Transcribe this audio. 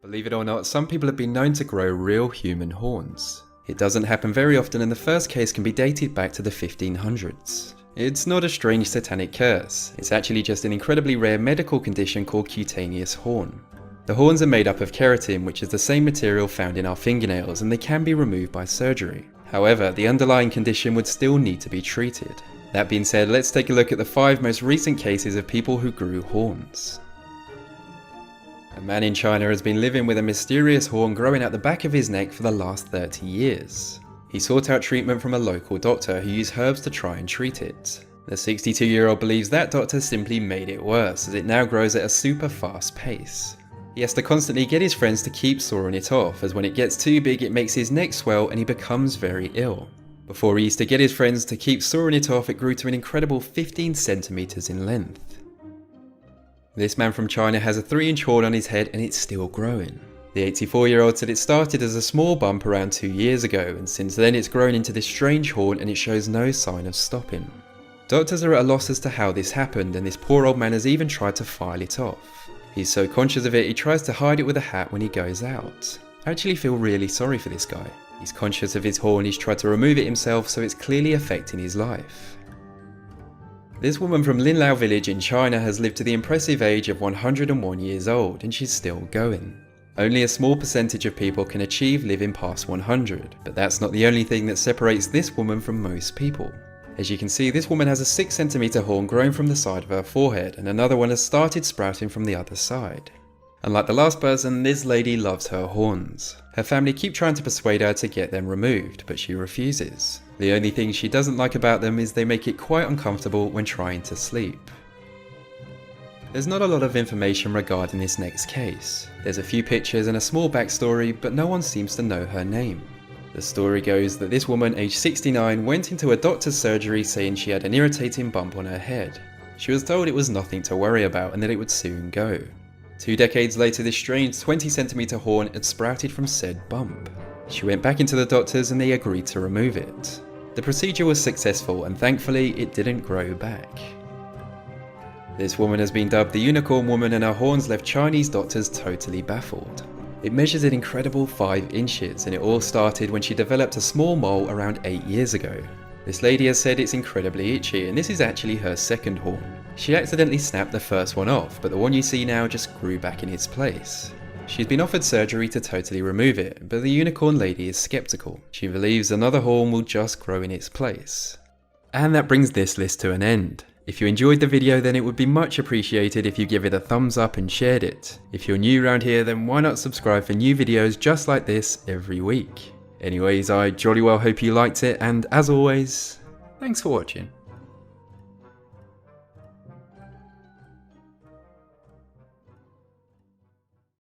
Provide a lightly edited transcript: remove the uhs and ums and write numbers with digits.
Believe it or not, some people have been known to grow real human horns. It doesn't happen very often, and the first case can be dated back to the 1500s. It's not a strange satanic curse, it's actually just an incredibly rare medical condition called cutaneous horn. The horns are made up of keratin, which is the same material found in our fingernails, and they can be removed by surgery. However, the underlying condition would still need to be treated. That being said, let's take a look at the 5 most recent cases of people who grew horns. A man in China has been living with a mysterious horn growing out the back of his neck for the last 30 years. He sought out treatment from a local doctor who used herbs to try and treat it. The 62-year-old believes that doctor simply made it worse, as it now grows at a super fast pace. He has to constantly get his friends to keep sawing it off, as when it gets too big it makes his neck swell and he becomes very ill. Before he used to get his friends to keep sawing it off, it grew to an incredible 15 centimeters in length. This man from China has a 3-inch horn on his head and it's still growing. The 84-year-old said it started as a small bump around 2 years ago, and since then it's grown into this strange horn and it shows no sign of stopping. Doctors are at a loss as to how this happened, and this poor old man has even tried to file it off. He's so conscious of it he tries to hide it with a hat when he goes out. I actually feel really sorry for this guy. He's conscious of his horn, he's tried to remove it himself, so it's clearly affecting his life. This woman from Linlao village in China has lived to the impressive age of 101 years old, and she's still going. Only a small percentage of people can achieve living past 100, but that's not the only thing that separates this woman from most people. As you can see, this woman has a 6 centimeter horn growing from the side of her forehead, and another one has started sprouting from the other side. Unlike the last person, this lady loves her horns. Her family keep trying to persuade her to get them removed, but she refuses. The only thing she doesn't like about them is they make it quite uncomfortable when trying to sleep. There's not a lot of information regarding this next case. There's a few pictures and a small backstory, but no one seems to know her name. The story goes that this woman, aged 69, went into a doctor's surgery saying she had an irritating bump on her head. She was told it was nothing to worry about and that it would soon go. 2 decades later, this strange 20 centimeter horn had sprouted from said bump. She went back into the doctors and they agreed to remove it. The procedure was successful and thankfully it didn't grow back. This woman has been dubbed the Unicorn Woman, and her horns left Chinese doctors totally baffled. It measures an incredible 5 inches, and it all started when she developed a small mole around 8 years ago. This lady has said it's incredibly itchy, and this is actually her second horn. She accidentally snapped the first one off, but the one you see now just grew back in its place. She's been offered surgery to totally remove it, but the unicorn lady is skeptical. She believes another horn will just grow in its place. And that brings this list to an end. If you enjoyed the video, then it would be much appreciated if you give it a thumbs up and shared it. If you're new around here, then why not subscribe for new videos just like this every week. Anyways, I jolly well hope you liked it, and as always, thanks for watching.